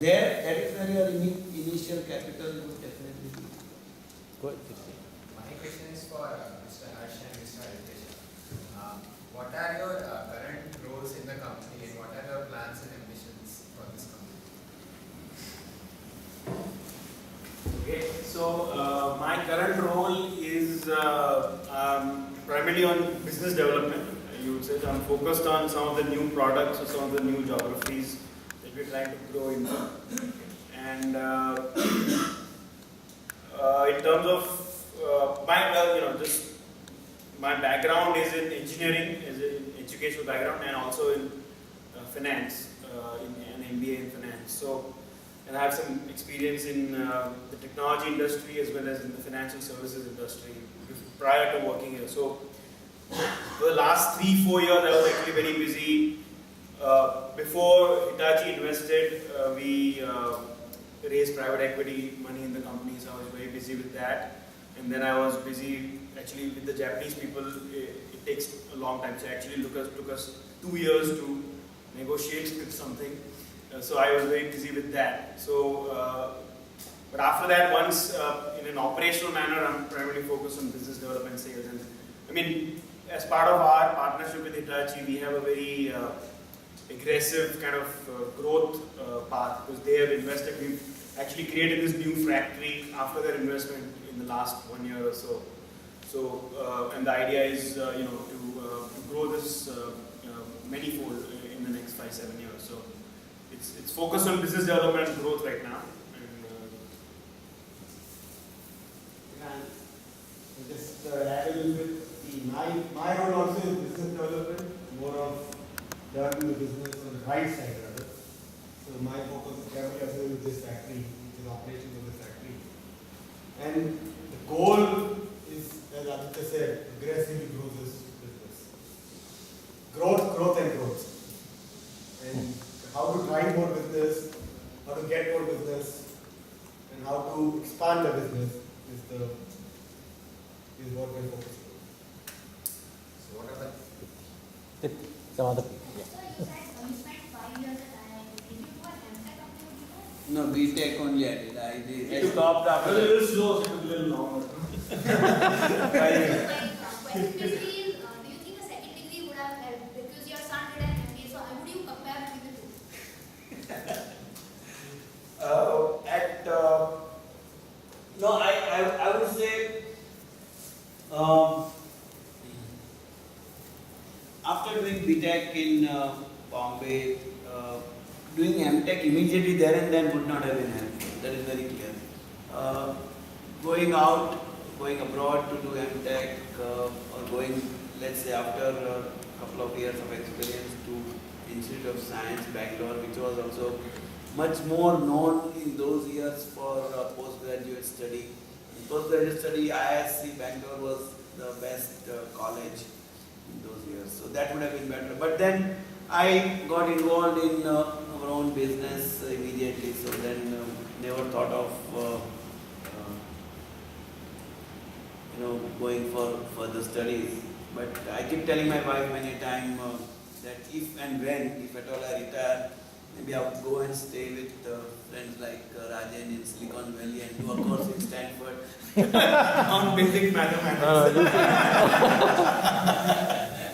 There, that is where your initial capital would definitely be. Go ahead. My question is for Mr. Harsh and Mr. Alpesh. What are your current roles in the company and what are your plans and ambitions for this company? Okay, so my current role is primarily on business development. You would say I'm focused on some of the new products or some of the new geographies that we're trying to grow into. And in terms of just my background is in engineering, is an educational background, and also in finance, in an MBA in finance. So, and I have some experience in the technology industry as well as in the financial services industry prior to working here. So, for the last 3-4 years, I was actually very busy. Before Hitachi invested, we raised private equity money in the company, so I was very busy with that. And then I was busy actually with the Japanese people. It takes a long time, so actually took us 2 years to negotiate with something. So I was very busy with that. So, but after that, once in an operational manner, I'm primarily focused on business development, sales, and I mean, as part of our partnership with Hitachi, we have a very aggressive kind of growth path because they have invested. We've actually created this new factory after their investment in the last 1 year or so. So, and the idea is, to grow this manyfold in the next 5-7 years. So, it's focused on business development and growth right now. And just add a little bit. My role also is business development, more of developing the business on the right side rather. So my focus is primarily also with this factory, which is operations of this factory. And the goal is, as Aditya said, aggressively grow this business. Growth and growth. And how to drive more business, how to get more business, and how to expand the business is what we're focusing on. So what are the Some other people. So you said you spent 5 years at IIT. Did you do an MTech after you did No, BTech only I did. I stopped after A that. little slow, so it took a little longer. that? My question basically is, do you think a second degree would have helped? Because your son did an MBA, so how would you compare between the two? No, I would say after doing BTech in Bombay, doing MTech immediately there and then would not have been helpful. That is very clear. Going abroad to do MTech or going, let's say, after a couple of years of experience to Institute of Science, Bangalore, which was also much more known in those years for postgraduate study. In postgraduate study, IISc Bangalore was the best college in those years. So that would have been better. But then I got involved in our own business immediately. So then never thought of going for further studies. But I keep telling my wife many times that if and when, if at all I retire, maybe I would go and stay with friends like Rajan in Silicon Valley and do a course in Stanford on basic mathematics.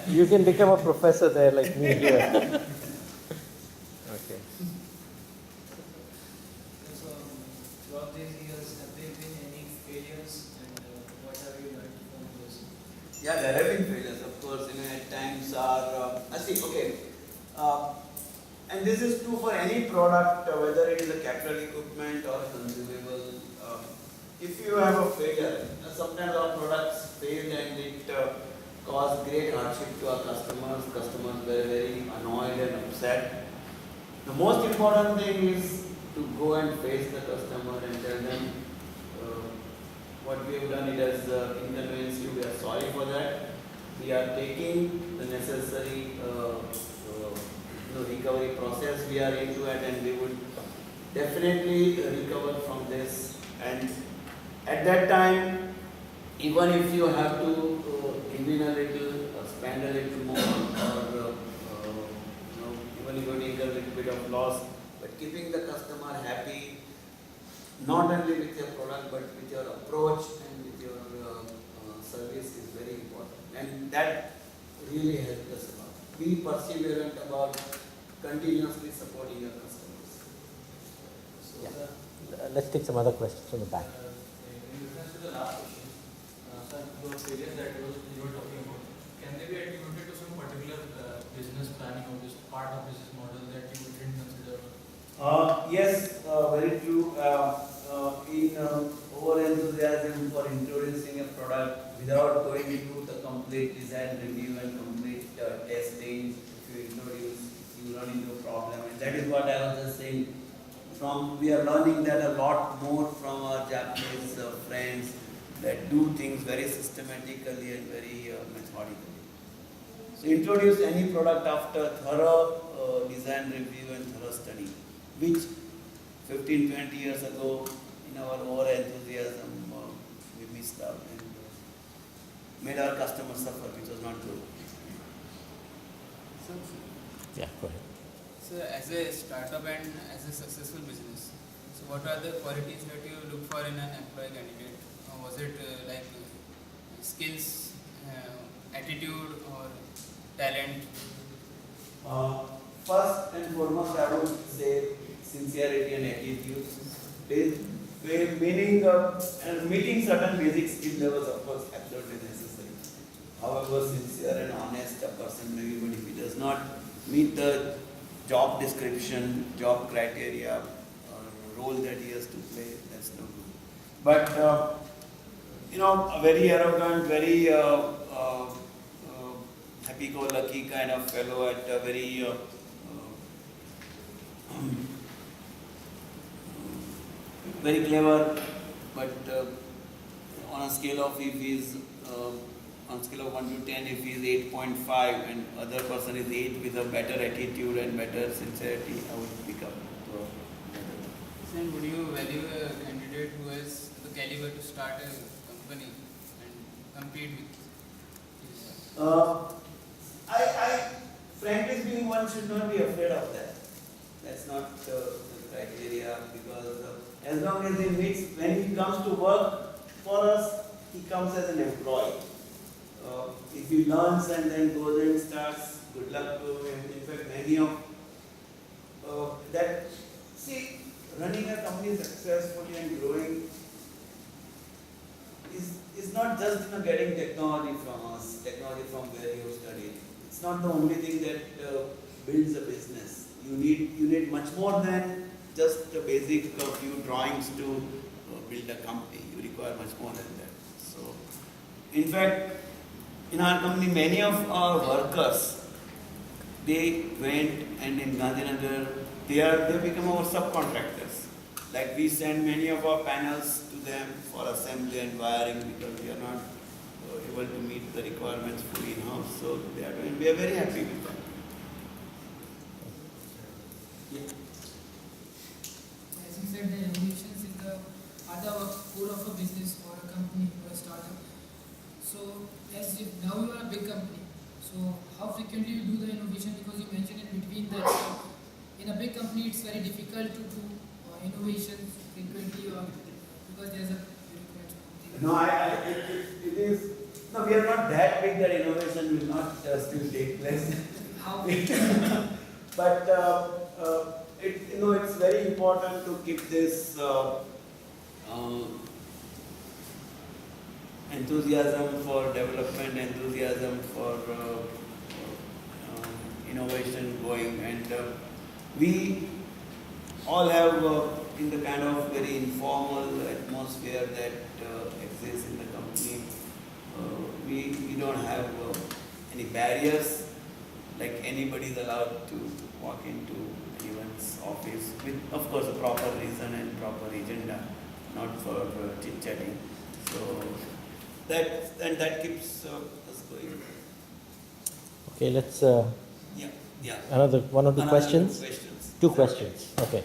You can become a professor there like me here. Okay. So, throughout these years, have there been any failures and what have you learned from those? Yeah, there have been failures, of course. At times are, and this is true for any product, whether it is a capital equipment or a consumable. If you have a failure, sometimes our products fail and it caused great hardship to our customers. Customers were very annoyed and upset. The most important thing is to go and face the customer and tell them what we have done. It has inconvenienced you. We are sorry for that. We are taking the necessary recovery process we are into it, and we would definitely recover from this. And at that time, even if you have to give in a little, spend a little more, or even if you take a little bit of loss, But keeping the customer happy, not only with your product but with your approach and with your service is very important. And that really helped us a lot. Be perseverant about continuously supporting your customers. So, Yeah. Let's take some other questions from the back. In reference to the last question, sir, those failures that you were talking about, can they be attributed to some particular business planning or this part of business model that you didn't consider? Yes, very true. In over enthusiasm for introducing a product without going into the complete design review and complete testing, if you introduce, you run into a problem. And that is what I was just saying. We are learning that a lot more from our Japanese friends that do things very systematically and very methodically. So introduce any product after thorough design review and thorough study, which 15-20 years ago in our over enthusiasm we missed out and made our customers suffer, which was not good. Yeah, go ahead. So as a startup and as a successful business, so what are the qualities that you look for in an employee candidate? Was it like skills, attitude or talent? First and foremost, I would say sincerity and attitude. Meaning and meeting certain basic skill levels, of course, absolutely necessary. However sincere and honest a person may be, but if he does not meet the job description, job criteria, or role that he has to play, that's no good. But a very arrogant, very happy-go-lucky kind of fellow at a very very clever, but on a scale of if he's on scale of 1 to 10, if he's 8.5 and other person is 8 with a better attitude and better sincerity, I would pick up. So would you value a candidate who has the caliber to start a company and compete with? I frankly speaking, one should not be afraid of that. That's not the criteria, because as long as he meets, when he comes to work for us, he comes as an employee. If he learns and then goes and starts, good luck to him. In fact, many of that, see, running a company successfully and growing is not just getting technology from us, technology from where you studied. It's not the only thing that builds a business. You need much more than just the basic few drawings to build a company. You require much more than that. So, in fact, in our company, many of our workers, they went and in Gandhinagar, they become our subcontractors. Like we send many of our panels to them for assembly and wiring because we are not able to meet the requirements fully in-house. So they are doing, we are very happy with that. Yeah. As you said, the innovations is the other core of a business or a company or a startup. So, as if now you are a big company, so how frequently you do the innovation? Because you mentioned in between that in a big company it's very difficult to do innovations frequently or because there's a No, it is. No, we are not that big that innovation will not still take place. how But it's very important to keep this enthusiasm for development, enthusiasm for innovation going, and we all have in the kind of very informal atmosphere that exists in the company. We don't have any barriers. Like anybody is allowed to walk into anyone's office with, of course, a proper reason and proper agenda, not for chit-chatting. So that keeps us going. Okay, let's Yeah. another one or two Another questions. Two questions. Okay,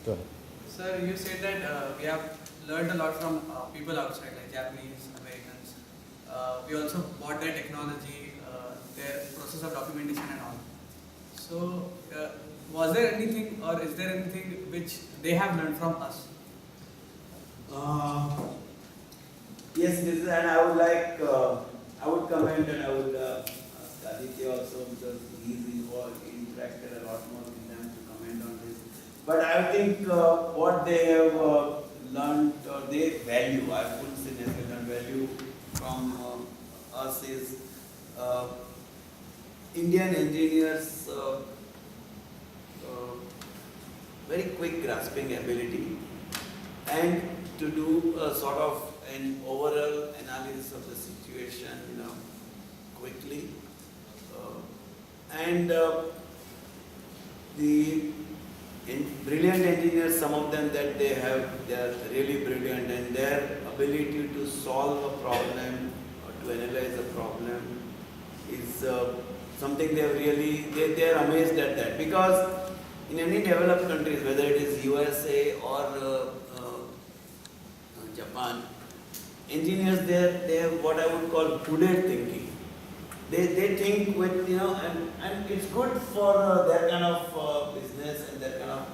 go ahead. Sir, you said that we have learned a lot from people outside, like Japanese, Americans. We also bought their technology, their process of documentation and all. So, was there anything or is there anything which they have learned from us? Yes, this is, and I would like, I would comment and I would ask Aditya also because he's involved, interacted a lot more with them to comment on this. But I think what they have learned or they value, I wouldn't say necessarily learn value from us is Indian engineers very quick grasping ability and to do a sort of an overall analysis of the situation, quickly. The brilliant engineers, some of them that they have, they are really brilliant, and their ability to solve a problem or to analyze a problem is something they are amazed at that, because in any developed countries, whether it is USA or Japan, engineers they have what I would call prudent thinking. They think with, and it's good for their kind of business and their kind of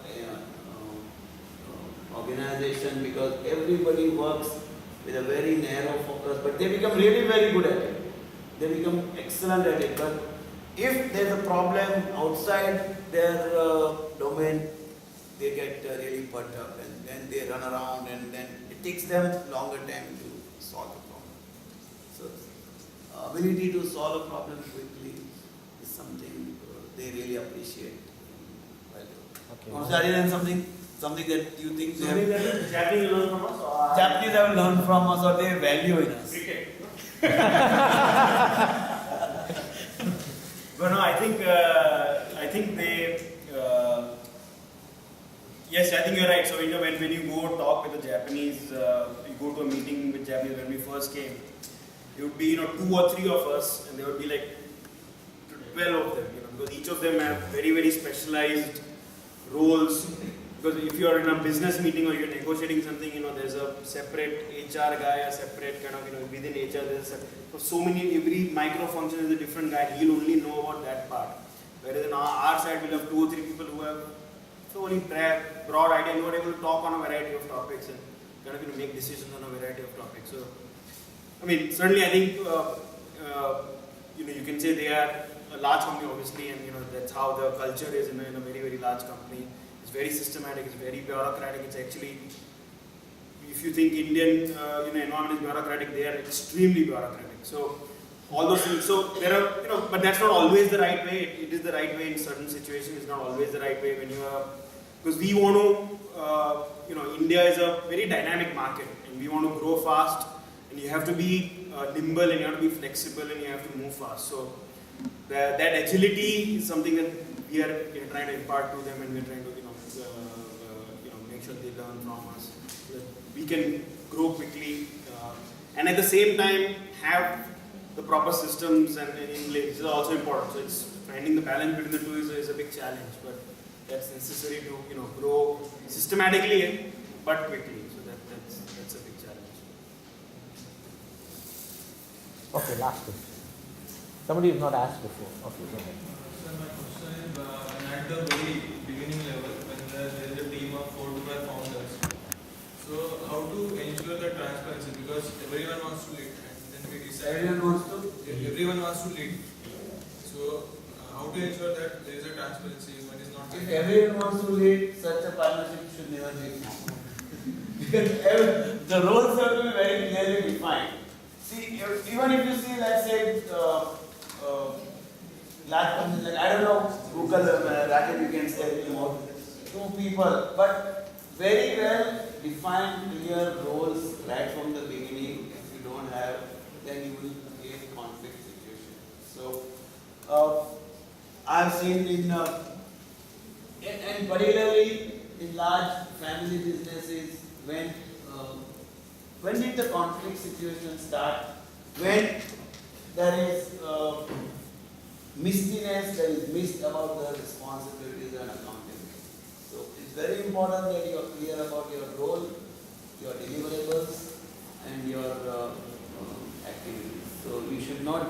organization, because everybody works with a very narrow focus, but they become really very good at it. They become excellent at it. But if there's a problem outside their domain, they get really perturbed up, and then they run around, and then it takes them longer time to solve the problem. So, ability to solve a problem quickly is something they really appreciate. Okay. Also, Arian, something that you think Something that Japanese learn from us? Or Japanese have learned from us or they value in us? Cricket. But no, I think they. Yes, I think you're right. So when you go talk with the Japanese, you go to a meeting with Japanese. When we first came, it would be 2 or 3 of us, and there would be like 12 of them. Because each of them have very very specialized roles. Because if you are in a business meeting or you're negotiating something, there's a separate HR guy, a separate kind of, within HR, there's so many, every micro function is a different guy, he'll only know about that part. Whereas on our side, we'll have 2 or 3 people who have so only broad idea and who are able to talk on a variety of topics and kind of make decisions on a variety of topics. So, certainly I think, you can say they are a large company, obviously, and that's how the culture is in a very, very large company. It's very systematic, it's very bureaucratic. It's actually, if you think Indian environment is bureaucratic, they are extremely bureaucratic. So all those things. So there are, but that's not always the right way. It is the right way in certain situations. It's not always the right way when you are, because we want to, India is a very dynamic market, and we want to grow fast, and you have to be nimble, and you have to be flexible, and you have to move fast. So that agility is something that we are trying to impart to them, and we're trying to make sure they learn from us, so that we can grow quickly, and at the same time have the proper systems and in place. This is also important. So it's finding the balance between the two is a big challenge, but that's necessary to grow systematically but quickly. So that's a big challenge. Okay, last question. Somebody who's not asked before. Okay, go ahead. So my question is, at the very beginning level, when there is a team of 4 to 5 founders, so how to ensure the transparency, because everyone wants to lead, and then we decide everyone wants to lead. So how to ensure that there is a transparency when it's not. If everyone wants to lead, such a partnership should never be formed. Because the roles have to be very clearly defined. See, even if you see, let's say, large companies like, I don't know, Google, Rajan, you can say about 2 people, but very well defined clear roles right from the beginning. If you don't have, then you will create conflict situation. So, I've seen and particularly in large family businesses, when did the conflict situation start? When there is mistiness, there is missed about the responsibilities and accountability. So it's very important that you are clear about your role, your deliverables, and your activities. So you should not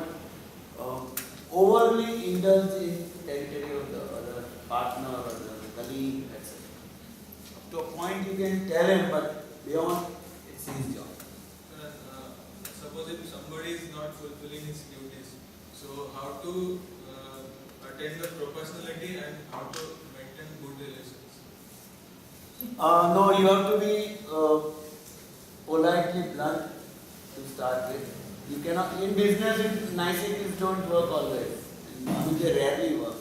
overly indulge in territory of the other partner or the can tell him, but beyond, it's his job. Suppose if somebody is not fulfilling his duties, so how to attain the professionality and how to maintain good relations? No, you have to be politely blunt to start with. You cannot, in business, niceties don't work always. I mean, they rarely work.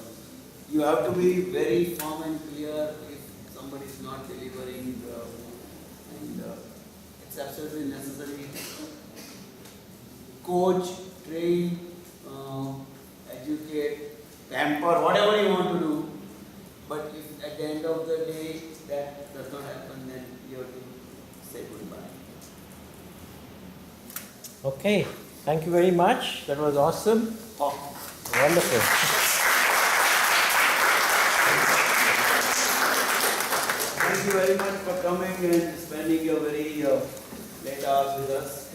You have to be very firm and clear if somebody is not delivering, and it's absolutely necessary. Coach, train, educate, pamper, whatever you want to do. But if at the end of the day that does not happen, then you have to say goodbye. Okay, thank you very much. That was awesome. Oh. Wonderful. Thank you very much for coming and spending your very late hours with us.